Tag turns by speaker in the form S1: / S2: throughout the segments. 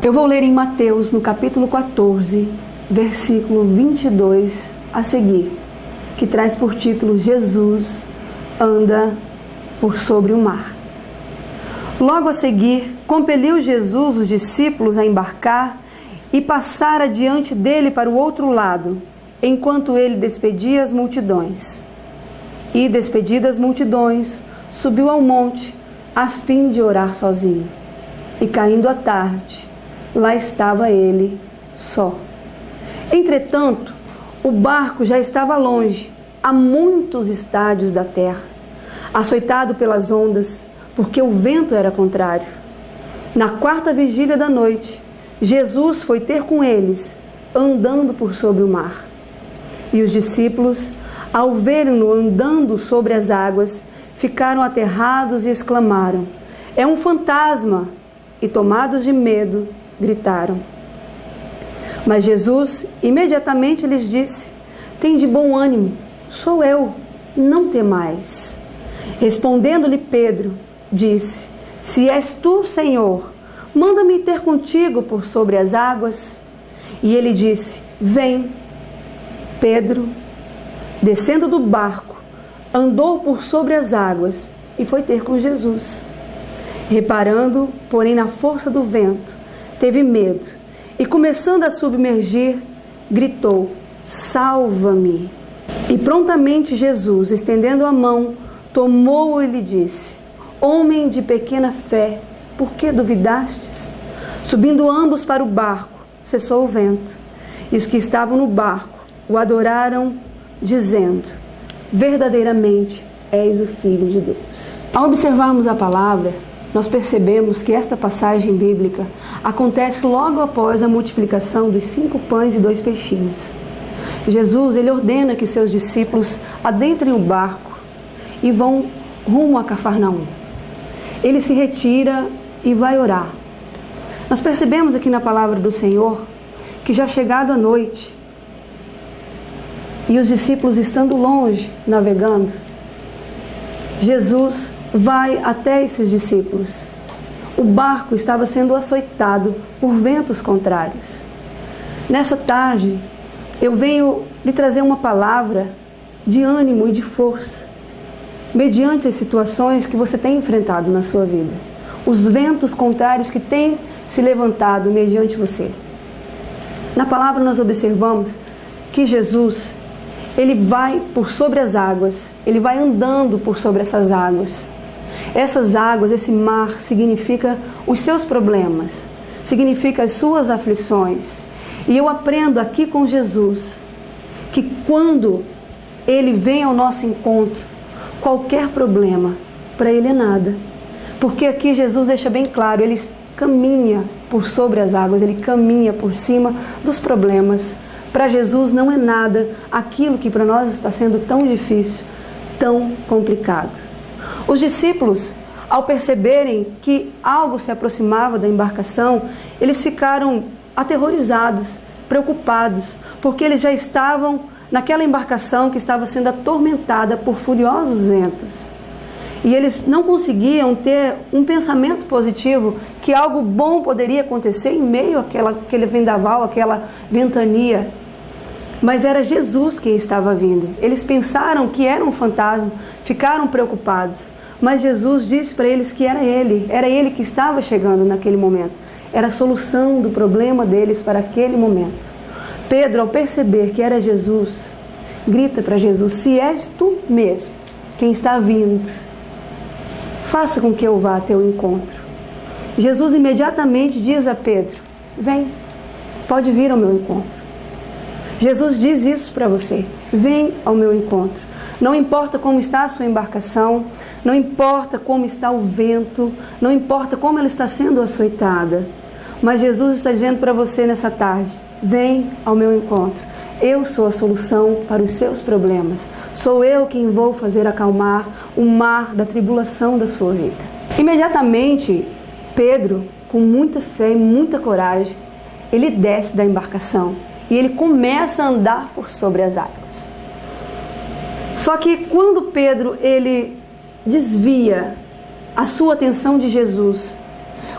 S1: Eu vou ler em Mateus, no capítulo 14, versículo 22 a seguir, que traz por título: Jesus anda por sobre o mar. Logo a seguir, compeliu Jesus os discípulos a embarcar e passar adiante dele para o outro lado, enquanto ele despedia as multidões. E, despedidas as multidões, subiu ao monte, a fim de orar sozinho. E caindo a tarde, lá estava ele só. Entretanto, o barco já estava longe, a muitos estádios da terra, açoitado pelas ondas, porque o vento era contrário. Na quarta vigília da noite, Jesus foi ter com eles, andando por sobre o mar. E os discípulos, ao verem-no andando sobre as águas, ficaram aterrados e exclamaram: "É um fantasma!" E, tomados de medo, gritaram. Mas Jesus imediatamente lhes disse: "Tende bom ânimo, sou eu, não temais." Respondendo-lhe Pedro, disse: "Se és tu, Senhor, manda-me ter contigo por sobre as águas." E ele disse: "Vem." Pedro, descendo do barco, andou por sobre as águas e foi ter com Jesus. Reparando, porém, na força do vento, teve medo e, começando a submergir, gritou: "Salva-me!" E prontamente Jesus, estendendo a mão, tomou-o e lhe disse: "Homem de pequena fé, por que duvidastes?" Subindo ambos para o barco, cessou o vento, e os que estavam no barco o adoraram, dizendo: "Verdadeiramente és o Filho de Deus." Ao observarmos a palavra, nós percebemos que esta passagem bíblica acontece logo após a multiplicação dos 5 pães e 2 peixinhos. Jesus, ele ordena que seus discípulos adentrem o barco e vão rumo a Cafarnaum. Ele se retira e vai orar. Nós percebemos aqui na palavra do Senhor que, já chegado a noite, e os discípulos estando longe, navegando, Jesus vai até esses discípulos. O barco estava sendo açoitado por ventos contrários. Nessa tarde, eu venho lhe trazer uma palavra de ânimo e de força, mediante as situações que você tem enfrentado na sua vida, os ventos contrários que têm se levantado mediante você. Na palavra nós observamos que Jesus, ele vai por sobre as águas, ele vai andando por sobre essas águas. Essas águas, esse mar, significa os seus problemas, significa as suas aflições. E eu aprendo aqui com Jesus que quando ele vem ao nosso encontro, qualquer problema para ele é nada. Porque aqui Jesus deixa bem claro, ele caminha por sobre as águas, ele caminha por cima dos problemas. Para Jesus não é nada aquilo que para nós está sendo tão difícil, tão complicado. Os discípulos, ao perceberem que algo se aproximava da embarcação, eles ficaram aterrorizados, preocupados, porque eles já estavam naquela embarcação que estava sendo atormentada por furiosos ventos. E eles não conseguiam ter um pensamento positivo que algo bom poderia acontecer em meio àquele vendaval, àquela ventania. Mas era Jesus quem estava vindo. Eles pensaram que era um fantasma, ficaram preocupados. Mas Jesus disse para eles que era ele que estava chegando naquele momento. Era a solução do problema deles para aquele momento. Pedro, ao perceber que era Jesus, grita para Jesus: "Se és tu mesmo quem está vindo, faça com que eu vá a teu encontro." Jesus imediatamente diz a Pedro: "Vem, pode vir ao meu encontro." Jesus diz isso para você: vem ao meu encontro. Não importa como está a sua embarcação, não importa como está o vento, não importa como ela está sendo açoitada, mas Jesus está dizendo para você nessa tarde: vem ao meu encontro. Eu sou a solução para os seus problemas. Sou eu quem vou fazer acalmar o mar da tribulação da sua vida. Imediatamente, Pedro, com muita fé e muita coragem, ele desce da embarcação e ele começa a andar por sobre as águas. Só que quando Pedro ele desvia a sua atenção de Jesus,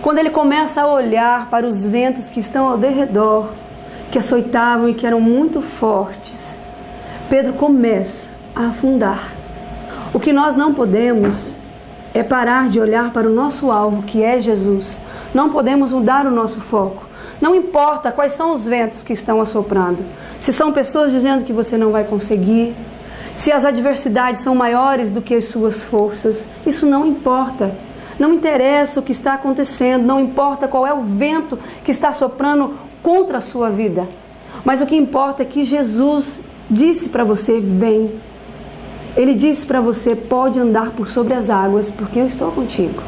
S1: Quando ele começa a olhar para os ventos que estão ao derredor, que açoitavam e que eram muito fortes, Pedro começa a afundar. O que nós não podemos é parar de olhar para o nosso alvo, que é Jesus. Não podemos mudar o nosso foco. Não importa quais são os ventos que estão assoprando. Se são pessoas dizendo que você não vai conseguir, se as adversidades são maiores do que as suas forças, isso não importa. Não interessa o que está acontecendo, não importa qual é o vento que está soprando contra a sua vida. Mas o que importa é que Jesus disse para você, vem. Ele disse para você, pode andar por sobre as águas, porque eu estou contigo.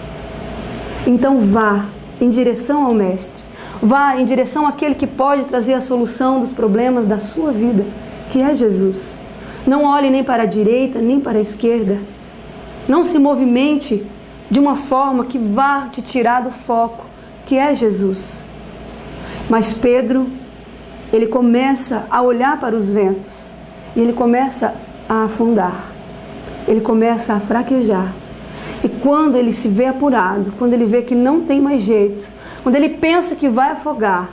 S1: Então vá em direção ao Mestre. Vá em direção àquele que pode trazer a solução dos problemas da sua vida, que é Jesus. Não olhe nem para a direita, nem para a esquerda. Não se movimente de uma forma que vá te tirar do foco, que é Jesus. Mas Pedro, ele começa a olhar para os ventos e ele começa a afundar. Ele começa a fraquejar. E quando ele se vê apurado, quando ele vê que não tem mais jeito, quando ele pensa que vai afogar,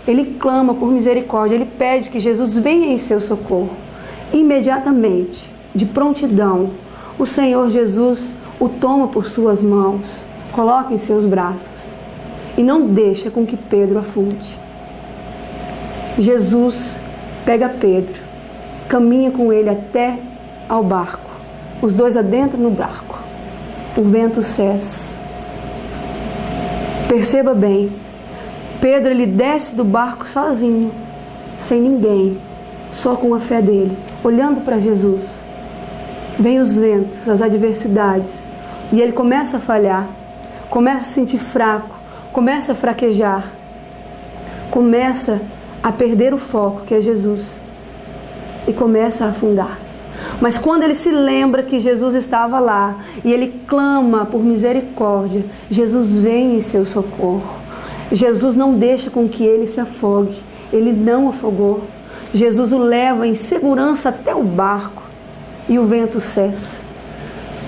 S1: ele clama por misericórdia, ele pede que Jesus venha em seu socorro. Imediatamente, de prontidão, o Senhor Jesus o toma por suas mãos, coloca em seus braços e não deixa com que Pedro afunde. Jesus pega Pedro, caminha com ele até ao barco. Os dois adentram no barco. O vento cessa. Perceba bem, Pedro ele desce do barco sozinho, sem ninguém, só com a fé dele, olhando para Jesus. Vem os ventos, as adversidades, e ele começa a falhar, começa a se sentir fraco, começa a fraquejar, começa a perder o foco, que é Jesus, e começa a afundar. Mas quando ele se lembra que Jesus estava lá e ele clama por misericórdia, Jesus vem em seu socorro. Jesus não deixa com que ele se afogue, ele não afogou. Jesus o leva em segurança até o barco e o vento cessa.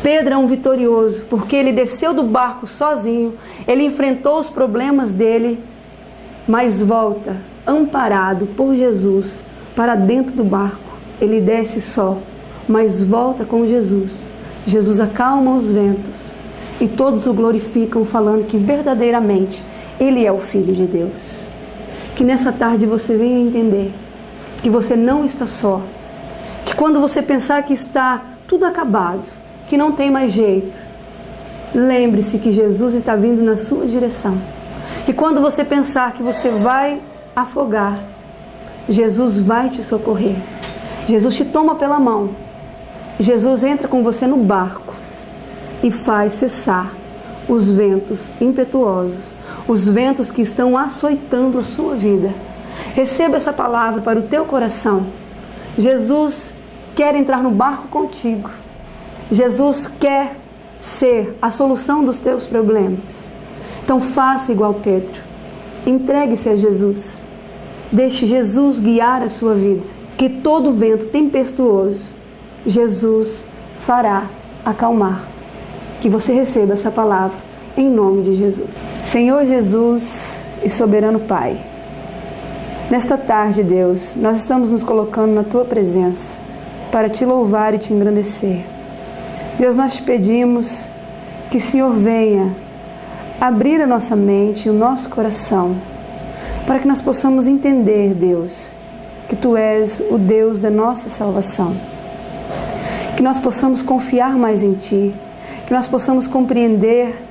S1: Pedro é um vitorioso porque ele desceu do barco sozinho, ele enfrentou os problemas dele, mas volta amparado por Jesus para dentro do barco. Ele desce só, mas volta com Jesus. Jesus acalma os ventos e todos o glorificam, falando que verdadeiramente Ele é o Filho de Deus. Que nessa tarde você venha entender que você não está só, que quando você pensar que está tudo acabado, que não tem mais jeito, lembre-se que Jesus está vindo na sua direção. E quando você pensar que você vai afogar, Jesus vai te socorrer. Jesus te toma pela mão. Jesus entra com você no barco e faz cessar os ventos impetuosos, os ventos que estão açoitando a sua vida. Receba essa palavra para o teu coração. Jesus quer entrar no barco contigo. Jesus quer ser a solução dos teus problemas. Então faça igual Pedro. Entregue-se a Jesus. Deixe Jesus guiar a sua vida. Que todo vento tempestuoso, Jesus fará acalmar. Que você receba essa palavra em nome de Jesus. Senhor Jesus e soberano Pai, nesta tarde, Deus, nós estamos nos colocando na Tua presença para Te louvar e Te engrandecer. Deus, nós Te pedimos que o Senhor venha abrir a nossa mente e o nosso coração para que nós possamos entender, Deus, que Tu és o Deus da nossa salvação. Que nós possamos confiar mais em Ti, que nós possamos compreender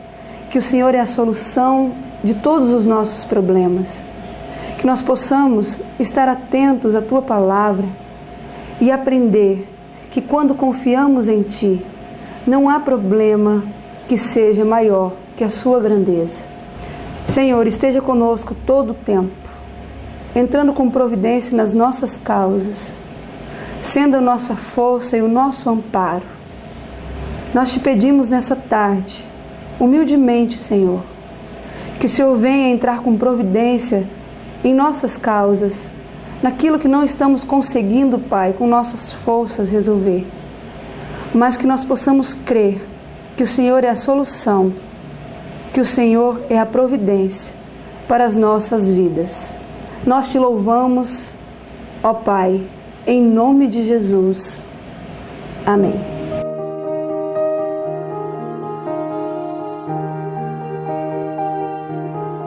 S1: que o Senhor é a solução de todos os nossos problemas. Que nós possamos estar atentos à Tua palavra e aprender que quando confiamos em Ti, não há problema que seja maior que a Sua grandeza. Senhor, esteja conosco todo o tempo, entrando com providência nas nossas causas, sendo a nossa força e o nosso amparo. Nós Te pedimos nessa tarde, humildemente, Senhor, que o Senhor venha entrar com providência em nossas causas, naquilo que não estamos conseguindo, Pai, com nossas forças resolver, mas que nós possamos crer que o Senhor é a solução que o Senhor é a providência para as nossas vidas. Nós te louvamos, ó Pai, em nome de Jesus. Amém.